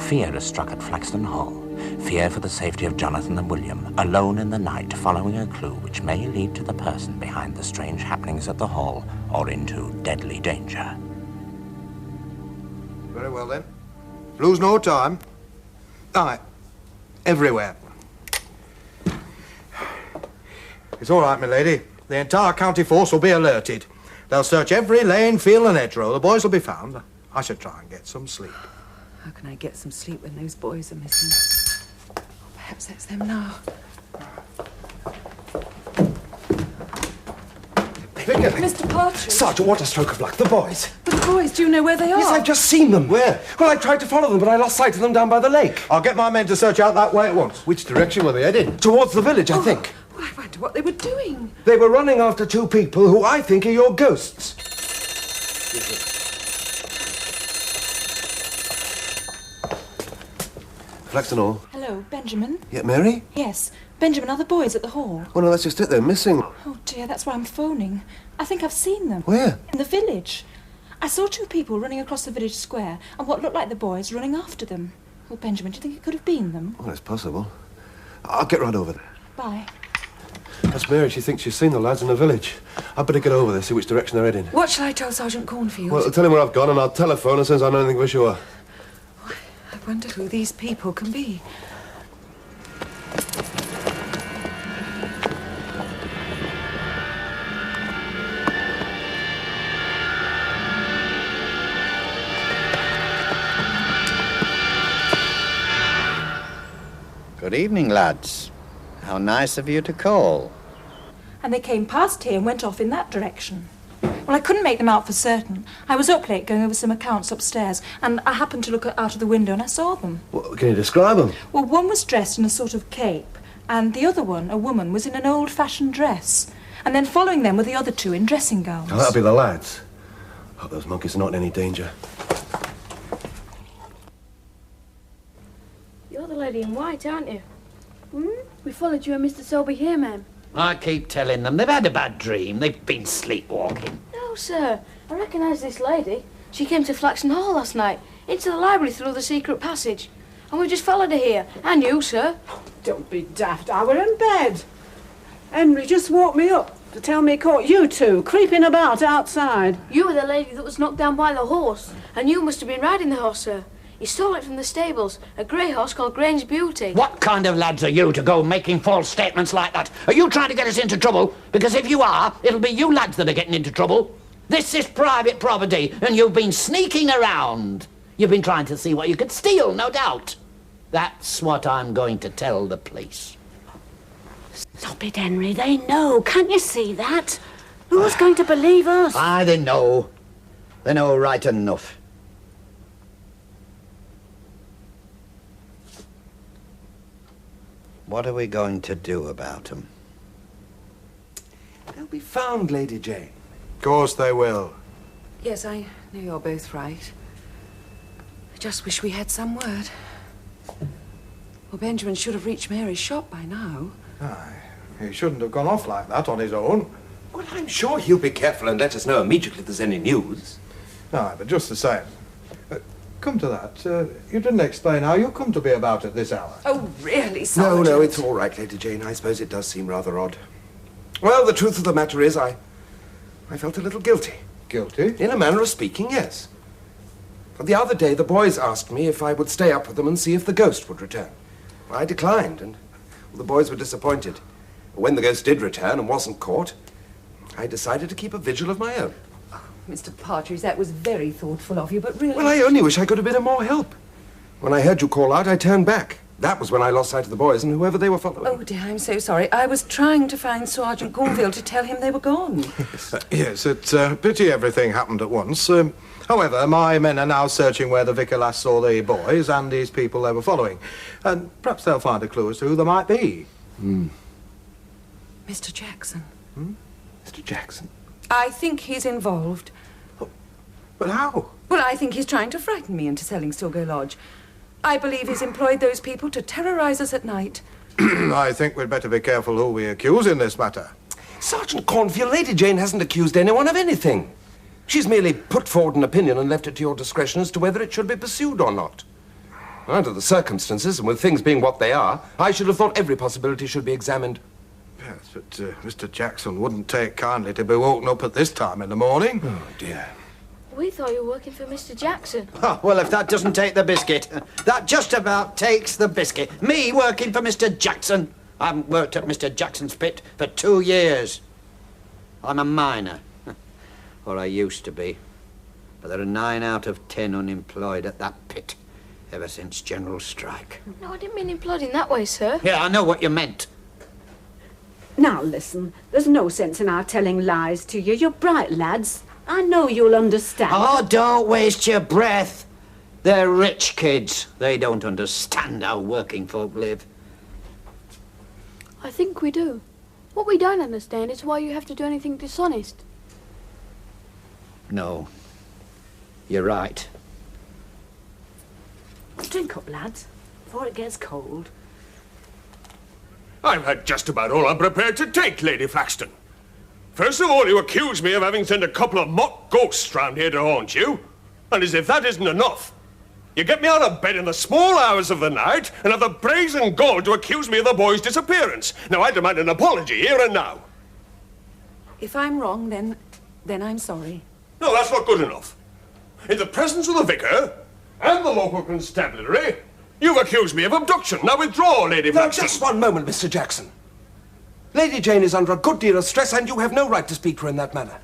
fear is struck at Flaxton Hall. Fear for the safety of Jonathan and William, alone in the night, following a clue which may lead to the person behind the strange happenings at the hall, or into deadly danger. Very well, then. Lose no time. Aye. Everywhere. It's all right, my lady. The entire county force will be alerted. They'll search every lane, field and hedgerow. The boys will be found. I should try and get some sleep. How can I get some sleep when those boys are missing? Oh, perhaps that's them now. Mr. Partridge. Sergeant, what a stroke of luck. The boys. But the boys, do you know where they are? Yes, I've just seen them. Where? Well, I tried to follow them, but I lost sight of them down by the lake. I'll get my men to search out that way at once. Which direction were they heading? Towards the village, I think. Well, I wonder what they were doing. They were running after two people who I think are your ghosts. Flaxton Hall. Hello, Benjamin? Yeah, Mary? Yes, Benjamin, are the boys at the hall? Well, no, that's just it. They're missing. Oh, dear, that's why I'm phoning. I think I've seen them. Where? In the village. I saw two people running across the village square and what looked like the boys running after them. Well, Benjamin, do you think it could have been them? Well, it's possible. I'll get right over there. Bye. That's Mary. She thinks she's seen the lads in the village. I'd better get over there, see which direction they're heading. What shall I tell Sergeant Cornfield? Well, tell him where I've gone and I'll telephone as soon as I know anything for sure. I wonder who these people can be. Good evening, lads. How nice of you to call. And they came past here and went off in that direction. Well, I couldn't make them out for certain. I was up late going over some accounts upstairs, and I happened to look out of the window and I saw them. Well, can you describe them? Well, one was dressed in a sort of cape, and the other one, a woman, was in an old-fashioned dress. And then following them were the other two in dressing gowns. Oh, that'll be the lads. Hope those monkeys are not in any danger. You're the lady in white, aren't you? We followed you and Mr. Selby here, ma'am. I keep telling them they've had a bad dream. They've been sleepwalking. No, sir. I recognise this lady. She came to Flaxton Hall last night, into the library through the secret passage. And we just followed her here. And you, sir. Don't be daft. I were in bed. Henry just woke me up to tell me he caught you two creeping about outside. You were the lady that was knocked down by the horse. And you must have been riding the horse, sir. He stole it from the stables, a grey horse called Grange Beauty. What kind of lads are you to go making false statements like that? Are you trying to get us into trouble? Because if you are, it'll be you lads that are getting into trouble. This is private property, and you've been sneaking around. You've been trying to see what you could steal, no doubt. That's what I'm going to tell the police. Stop it, Henry. They know. Can't you see that? Who's going to believe us? Aye, they know. They know right enough. What are we going to do about them? They'll be found, Lady Jane. Of course they will. Yes, I know you're both right. I just wish we had some word. Well, Benjamin should have reached Mary's shop by now. Aye, he shouldn't have gone off like that on his own. Well, I'm sure he'll be careful and let us know immediately if there's any news. Aye, but just the same. Come to that. You didn't explain how you come to be about at this hour. Oh, really, Sergeant? No, it's all right, Lady Jane. I suppose it does seem rather odd. Well, the truth of the matter is, I felt a little guilty. Guilty? In a manner of speaking, yes. The other day, the boys asked me if I would stay up with them and see if the ghost would return. I declined, and the boys were disappointed. When the ghost did return and wasn't caught, I decided to keep a vigil of my own. Mr. Partridge, that was very thoughtful of you, but really... Well, I only wish I could have been of more help. When I heard you call out, I turned back. That was when I lost sight of the boys and whoever they were following. Oh, dear, I'm so sorry. I was trying to find Sergeant Cornfield to tell him they were gone. Yes, it's a pity everything happened at once. However, my men are now searching where the vicar last saw the boys and these people they were following. And perhaps they'll find a clue as to who they might be. Mr. Jackson. Mr. Jackson? I think he's involved. But how? Well, I think he's trying to frighten me into selling Stilgo Lodge. I believe he's employed those people to terrorise us at night. I think we'd better be careful who we accuse in this matter. Sergeant Cornfield, Lady Jane hasn't accused anyone of anything. She's merely put forward an opinion and left it to your discretion as to whether it should be pursued or not. Under the circumstances, and with things being what they are, I should have thought every possibility should be examined. Yes, but Mr. Jackson wouldn't take kindly to be woken up at this time in the morning. Oh, dear. We thought you were working for Mr. Jackson. Oh, well, if that doesn't take the biscuit, that just about takes the biscuit. Me working for Mr. Jackson. I haven't worked at Mr. Jackson's pit for 2 years. I'm a miner. Or I used to be. But there are 9 out of 10 unemployed at that pit ever since General Strike. No, I didn't mean employed in that way, sir. Yeah, I know what you meant. Now listen, there's no sense in our telling lies to you. You're bright lads. I know you'll understand. Oh, don't waste your breath. They're rich kids. They don't understand how working folk live. I think we do. What we don't understand is why you have to do anything dishonest. No. You're right. Drink up, lads, before it gets cold. I've had just about all I'm prepared to take, Lady Flaxton. First of all, you accuse me of having sent a couple of mock ghosts round here to haunt you. And as if that isn't enough, you get me out of bed in the small hours of the night and have the brazen gall to accuse me of the boy's disappearance. Now, I demand an apology here and now. If I'm wrong, then I'm sorry. No, that's not good enough. In the presence of the vicar and the local constabulary, you've accused me of abduction. Now withdraw, Lady Now, Flaxton. just one moment, Mr. Jackson. Lady Jane is under a good deal of stress, and you have no right to speak to her in that manner.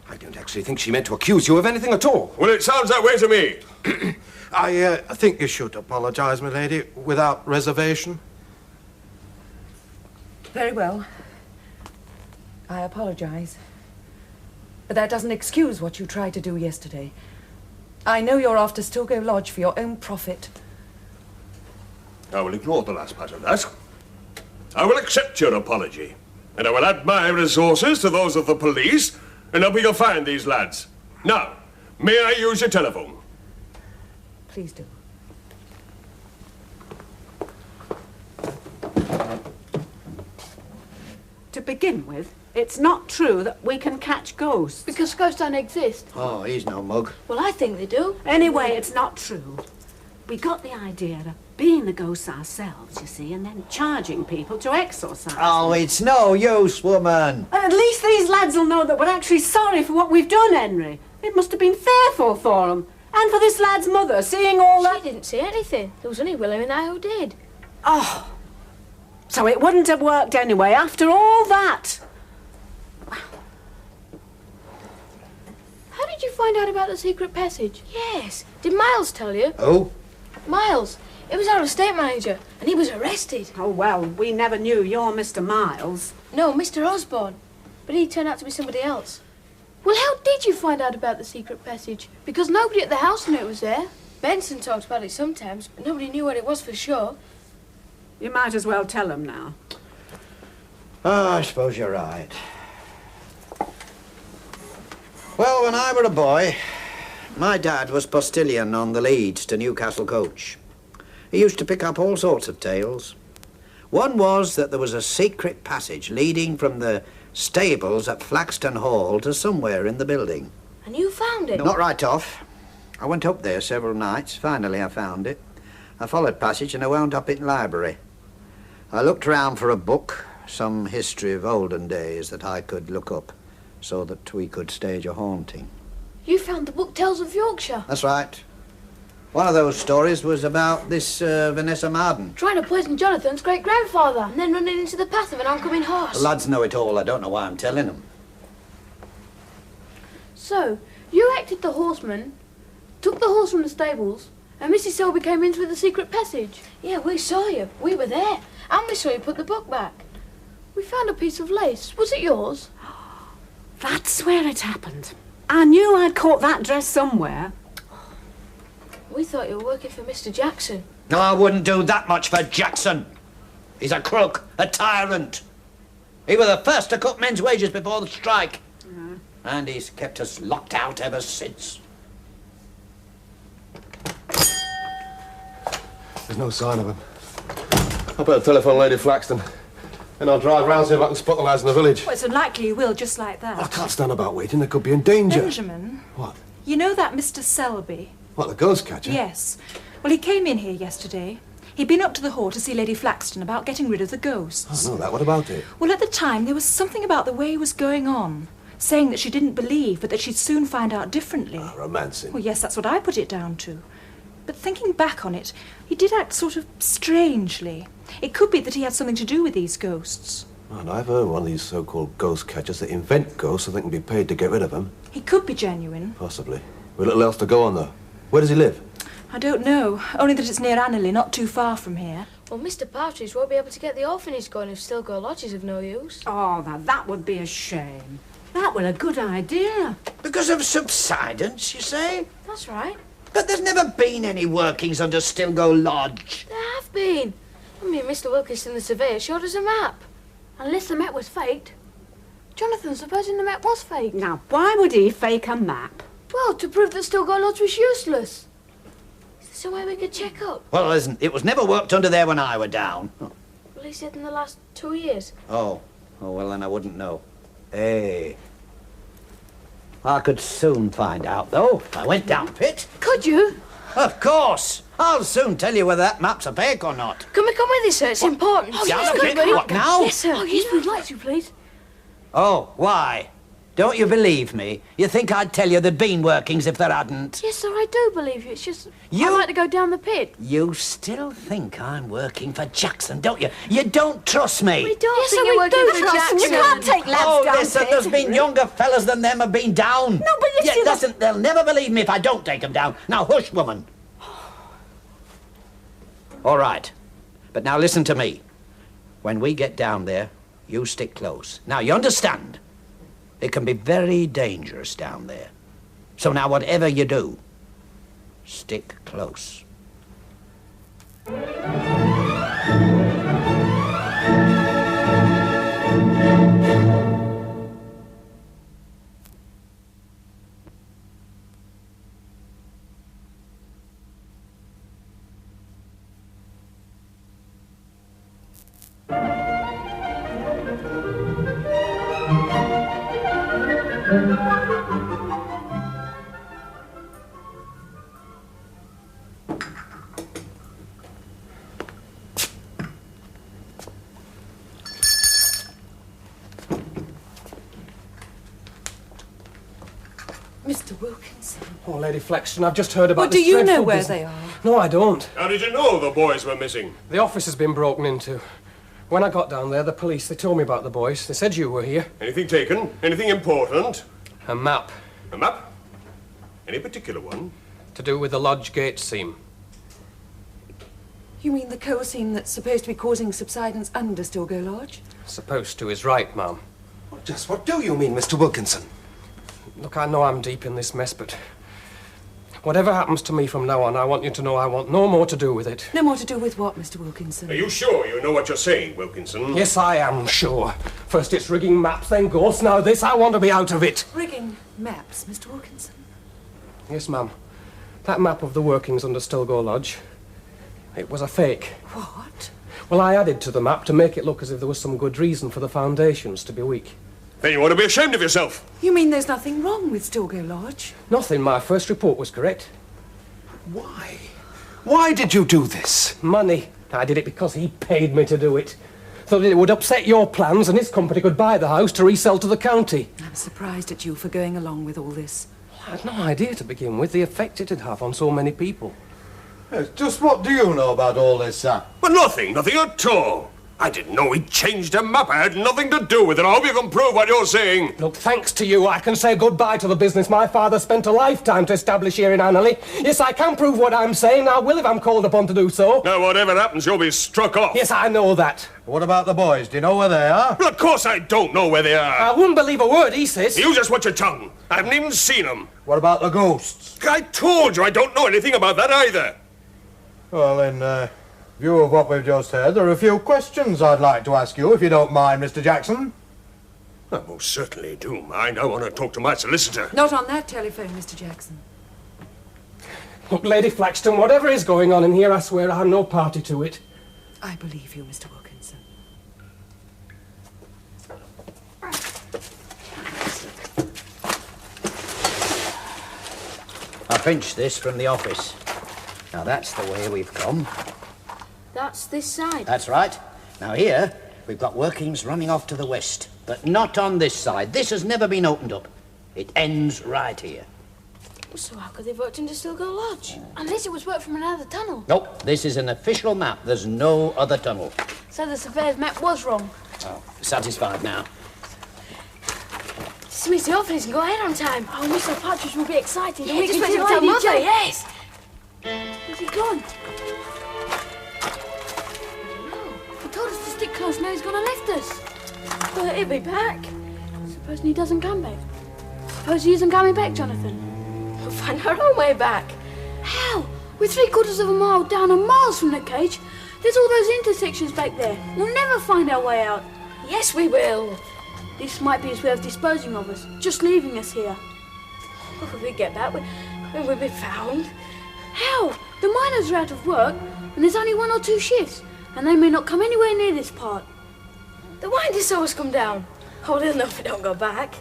I don't actually think she meant to accuse you of anything at all. Well, it sounds that way to me. I think you should apologise, my lady, without reservation. Very well. I apologise. But that doesn't excuse what you tried to do yesterday. I know you're after Stilgo Lodge for your own profit. I will ignore the last part of that. I will accept your apology, and I will add my resources to those of the police and help you find these lads. Now, may I use your telephone? Please do. To begin with, it's not true that we can catch ghosts. Because ghosts don't exist. Oh, he's no mug. Well, I think they do. Anyway, it's not true. We got the idea of being the ghosts ourselves, you see, and then charging people to exorcise. Oh, it's no use, woman. At least these lads will know that we're actually sorry for what we've done, Henry. It must have been fearful for them. And for this lad's mother, seeing all that... She didn't see anything. There was only William and I who did. Oh. So it wouldn't have worked anyway, after all that. How did you find out about the secret passage? Yes. Did Miles tell you? Oh? Miles. It was our estate manager, and he was arrested. Oh, well, we never knew you're Mr. Miles. No, Mr. Osborne. But he turned out to be somebody else. Well, how did you find out about the secret passage? Because nobody at the house knew it was there. Benson talked about it sometimes, but nobody knew what it was for sure. You might as well tell them now. Oh, I suppose you're right. Well, when I were a boy, my dad was postilion on the Leeds to Newcastle coach. He used to pick up all sorts of tales. One was that there was a secret passage leading from the stables at Flaxton Hall to somewhere in the building. And you found it? Not right off. I went up there several nights. Finally, I found it. I followed passage and I wound up in library. I looked round for a book, some history of olden days that I could look up so that we could stage a haunting. You found the book Tales of Yorkshire? That's right. One of those stories was about this Vanessa Marden. Trying to poison Jonathan's great-grandfather and then running into the path of an oncoming horse. The lads know it all. I don't know why I'm telling them. So, you acted the horseman, took the horse from the stables, and Mrs. Selby came in through the secret passage. Yeah, we saw you. We were there. And we saw you put the book back. We found a piece of lace. Was it yours? That's where it happened. I knew I'd caught that dress somewhere. We thought you were working for Mr. Jackson. No, I wouldn't do that much for Jackson. He's a crook, a tyrant. He was the first to cut men's wages before the strike. And he's kept us locked out ever since. There's no sign of him. I better telephone Lady Flaxton. Then I'll drive round, see if I can spot the lads in the village. Well, it's unlikely you will, just like that. I can't stand about waiting. They could be in danger. Benjamin. What? You know that Mr. Selby? What, the ghost catcher? Yes. Well, he came in here yesterday. He'd been up to the hall to see Lady Flaxton about getting rid of the ghosts. Oh, no, that. What about it? Well, at the time, there was something about the way he was going on, saying that she didn't believe, but that she'd soon find out differently. Romancing. Well, yes, that's what I put it down to. But thinking back on it, he did act sort of strangely. It could be that he had something to do with these ghosts. And I've heard one of these so-called ghost catchers that invent ghosts so they can be paid to get rid of them. He could be genuine. Possibly. With little else to go on, though. Where does he live? I don't know. Only that it's near Anneley, not too far from here. Well, Mr. Partridge won't be able to get the orphanage going if Stilgo Lodge is of no use. Oh, now that would be a shame. That were a good idea. Because of subsidence, you say? That's right. But there's never been any workings under Stilgo Lodge. There have been. I mean, Mr. Wilkinson, the surveyor, showed us a map. Unless the map was faked. Jonathan, supposing the map was faked. Now, why would he fake a map? Well, to prove that Stilgo Lodge was useless. Is there some way we could check up? Well, listen, it was never worked under there when I were down. Well, he said in the last 2 years. Oh, well, then I wouldn't know. Hey. I could soon find out, though, if I went down pit. Could you? Of course. I'll soon tell you whether that map's a fake or not. Can we come with you, sir? It's important. Oh, yes, quick. What, now? Yes, sir. Oh, yes, we'd like to, please. Oh, why? Don't you believe me? You think I'd tell you there'd been workings if there hadn't? Yes, sir, I do believe you. It's just You- I'd like to go down the pit. You still think I'm working for Jackson, don't you? You don't trust me. We don't Yes, think sir, you're we working do for trust Jackson. him. You can't take lads Oh, down listen, pit. there's been younger fellas than them have been down. No, but you see, listen, they'll never believe me if I don't take them down. Now, hush, woman. All right. But now listen to me. When we get down there, you stick close. Now, you understand? It can be very dangerous down there. So now, whatever you do, stick close. Mr. Wilkinson. Oh, Lady Flaxton, I've just heard about Well, do this you know dreadful where business. they are? No, I don't. How did you know the boys were missing? The office has been broken into. When I got down there, the police, they told me about the boys. They said you were here. Anything taken? Anything important? A map. A map? Any particular one? To do with the lodge gate seam. You mean the coal seam that's supposed to be causing subsidence under Stilgo Lodge? Supposed to is right, ma'am. Well, just what do you mean, Mr. Wilkinson? Look, I know I'm deep in this mess, but whatever happens to me from now on, I want you to know I want no more to do with it. No more to do with what, Mr. Wilkinson? Are you sure you know what you're saying, Wilkinson? Yes, I am sure. First it's rigging maps, then ghosts, now this. I want to be out of it. Rigging maps, Mr. Wilkinson? Yes, ma'am. That map of the workings under Stilgo Lodge, it was a fake. What? Well, I added to the map to make it look as if there was some good reason for the foundations to be weak. Then you ought to be ashamed of yourself. You mean there's nothing wrong with Stilgo Lodge? Nothing. My first report was correct. Why? Why did you do this? Money. I did it because he paid me to do it. So that it would upset your plans and his company could buy the house to resell to the county. I'm surprised at you for going along with all this. I had no idea to begin with the effect it'd have on so many people. Yes, just what do you know about all this, sir? Well, nothing at all. I didn't know he'd changed a map. I had nothing to do with it. I hope you can prove what you're saying. Look, thanks to you, I can say goodbye to the business my father spent a lifetime to establish here in Anneley. Yes, I can prove what I'm saying. I will if I'm called upon to do so. Now, whatever happens, you'll be struck off. Yes, I know that. What about the boys? Do you know where they are? Well, of course I don't know where they are. I wouldn't believe a word he says. You just watch your tongue. I haven't even seen them. What about the ghosts? I told you I don't know anything about that either. Well, in view of what we've just heard, there are a few questions I'd like to ask you, if you don't mind, Mr. Jackson. I most certainly do mind. I want to talk to my solicitor. Not on that telephone, Mr. Jackson. Look, Lady Flaxton, whatever is going on in here, I swear I'm no party to it. I believe you, Mr. Wilkinson. I pinched this from the office. Now, that's the way we've come. That's this side. That's right. Now, here, we've got workings running off to the west, but not on this side. This has never been opened up. It ends right here. So how could they've worked into Stilgo Lodge? Unless it was worked from another tunnel. Nope, this is an official map. There's no other tunnel. So the surveyor's map was wrong. Oh, satisfied now. Smith, the office can go ahead on time. Oh, Mr. Partridge will be excited. Yeah, We just can wait tell till Lady Mother. Jane. Yes. Where's he gone? He told us to stick close. Now he's gone and left us. But he'll be back. Supposing he doesn't come back. Suppose he isn't coming back, Jonathan. We'll find our own way back. How? We're 3/4 of a mile down and miles from the cage. There's all those intersections back there. We'll never find our way out. Yes, we will. This might be his way of disposing of us, just leaving us here. If we get back, we'll be found. How? The miners are out of work, and there's only 1 or 2 shifts, and they may not come anywhere near this part. The wind has always come down. Oh, they'll know if we don't go back.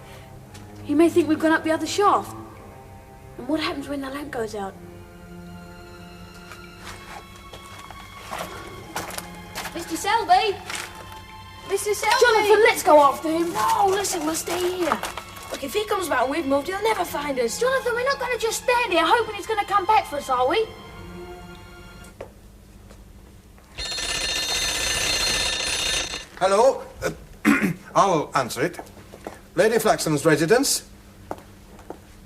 He may think we've gone up the other shaft. And what happens when the lamp goes out? Mr. Selby! Mr. Selby! Jonathan, let's go after him. No, listen, we'll stay here. Look, if he comes back and we've moved, he'll never find us. Jonathan, we're not going to just stand here hoping he's going to come back for us, are we? Hello? I'll answer it. Lady Flaxton's residence?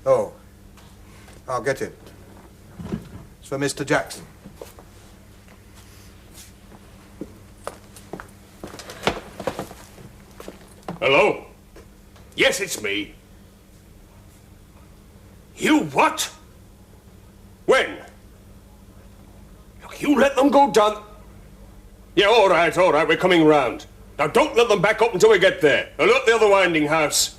Oh. I'll get it. It's for Mr. Jackson. Hello? Yes, it's me. You what? When? Look, you let them go down. Yeah, all right, we're coming round. Now, don't let them back up until we get there. They're not the other winding house.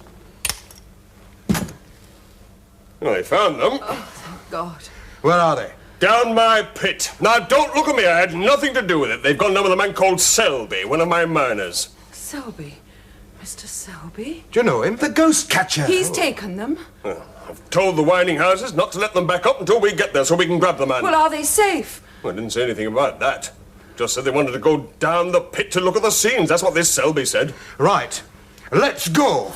Well, I found them. Oh, thank God. Where are they? Down my pit. Now, don't look at me. I had nothing to do with it. They've gone down with a man called Selby, one of my miners. Selby? Mr. Selby? Do you know him? The ghost catcher. He's taken them. I've told the winding houses not to let them back up until we get there so we can grab the man. Well, are they safe? Well, I didn't say anything about that. Just said they wanted to go down the pit to look at the scenes. That's what this Selby said. Right. Let's go.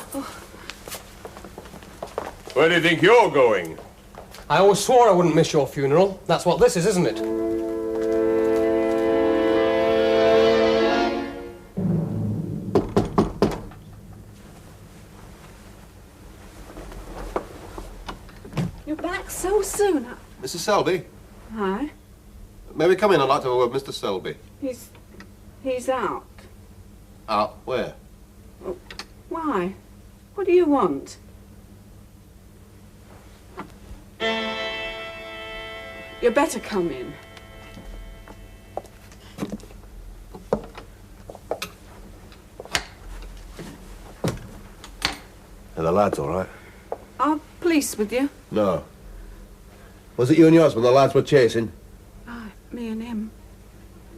Where do you think you're going? I always swore I wouldn't miss your funeral. That's what this is, isn't it? You're back so soon. Mrs. Selby, Hi. may we come in? I'd like to have a word with Mr. Selby. He's out. Out where? Why? What do you want? You better come in. Are the lads all right? Are police with you? No. Was it you and your husband the lads were chasing? Me and him.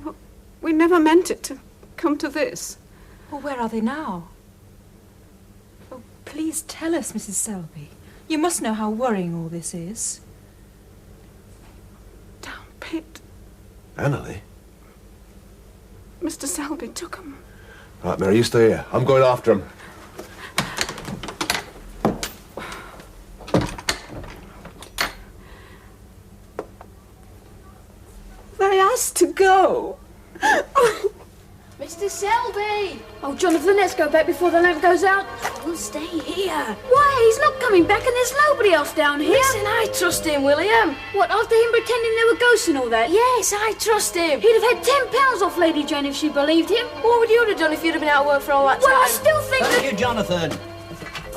Well, we never meant it to come to this. Well, where are they now? Oh, please tell us, Mrs. Selby. You must know how worrying all this is. Down pit. Annalie? Mr. Selby took him. Right, Mary, you stay here. I'm going after him. They asked to go. Mr. Selby! Oh, Jonathan, let's go back before the lamp goes out. We'll stay here. Why? He's not coming back and there's nobody else down here. Listen, I trust him, William. What, after him pretending there were ghosts and all that? Yes, I trust him. He'd have had £10 off Lady Jane if she believed him. What would you have done if you'd have been out of work for all that Well, I time? still think Thank that... you, Jonathan.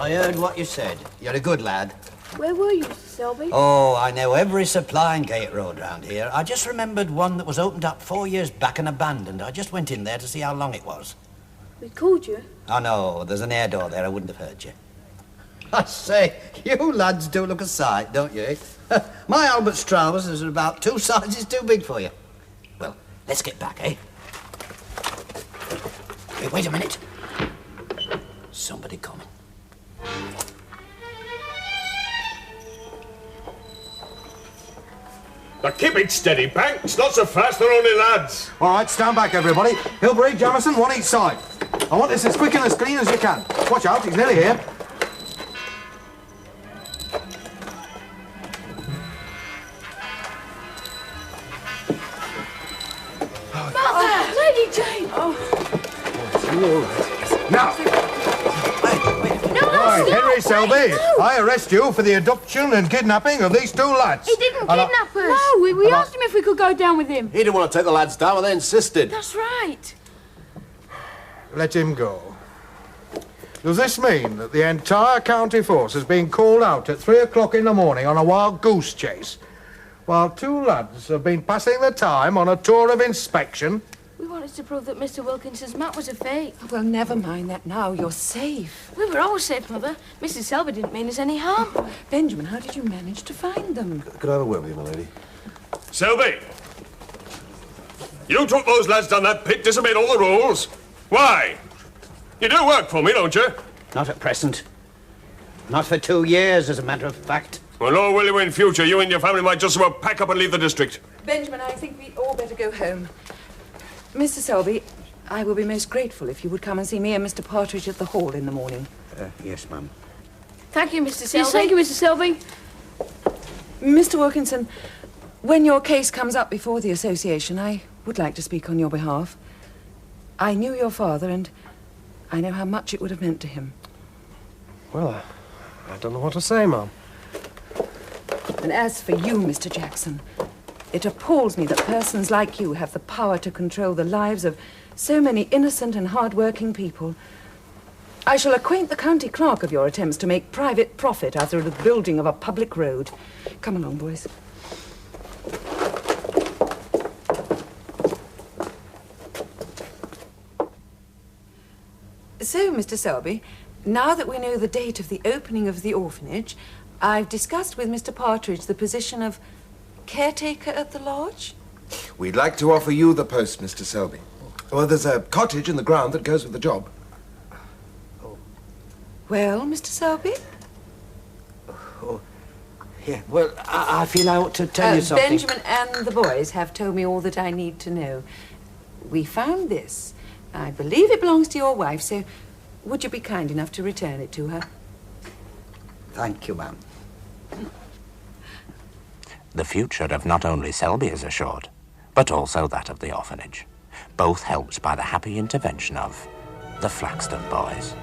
I heard what you said. You're a good lad. Where were you, Mr. Selby? Oh, I know every supplying gate road round here. I just remembered one that was opened up 4 years back and abandoned. I just went in there to see how long it was. We called you. Oh, no, there's an air door there. I wouldn't have heard you. I say, you lads do look a sight, don't you? My Albert's trousers are about 2 sizes too big for you. Well, let's get back, eh? Hey, wait a minute. Somebody coming. Now keep it steady, Banks. Not so fast, they're only lads. All right, stand back, everybody. Hilbury, Jamison, one each side. I want this as quick and as clean as you can. Watch out, he's nearly here. Mother! Lady Jane! Now, right, Henry Selby, I arrest you for the adoption and kidnapping of these two lads. He didn't And kidnap us. No, we asked him if we could go down with him. He didn't want to take the lads down, and they insisted. That's right. Let him go. Does this mean that the entire county force has been called out at 3 o'clock in the morning on a wild goose chase, while two lads have been passing the time on a tour of inspection? We wanted to prove that Mr. Wilkinson's map was a fake. Oh, well, never mind that now. You're safe. We were always safe, Mother. Mrs. Selby didn't mean us any harm. Benjamin, how did you manage to find them? Could I have a word with you, my lady? Selby! You took those lads down that pit, disobeyed all the rules. Why? You do work for me, don't you? Not at present. Not for 2 years, as a matter of fact. Well, nor will you in future. You and your family might just about pack up and leave the district. Benjamin, I think we all better go home. Mr. Selby, I will be most grateful if you would come and see me and Mr. Partridge at the hall in the morning. Yes, ma'am. Thank you, Mr. Selby. Yes, thank you, Mr. Selby. Mr. Wilkinson, when your case comes up before the association, I would like to speak on your behalf. I knew your father, and I know how much it would have meant to him. Well, I don't know what to say, Mum. And as for you, Mr. Jackson, it appalls me that persons like you have the power to control the lives of so many innocent and hard-working people. I shall acquaint the county clerk of your attempts to make private profit out of the building of a public road. Come along, boys. So, Mr. Selby, now that we know the date of the opening of the orphanage, I've discussed with Mr. Partridge the position of caretaker at the lodge. We'd like to offer you the post, Mr. Selby. Well, there's a cottage in the ground that goes with the job. Well, Mr. Selby? Yeah, well, I feel I ought to tell you something. Benjamin and the boys have told me all that I need to know. We found this. I believe it belongs to your wife, so would you be kind enough to return it to her? Thank you, ma'am. The future of not only Selby is assured, but also that of the orphanage, both helped by the happy intervention of the Flaxton boys.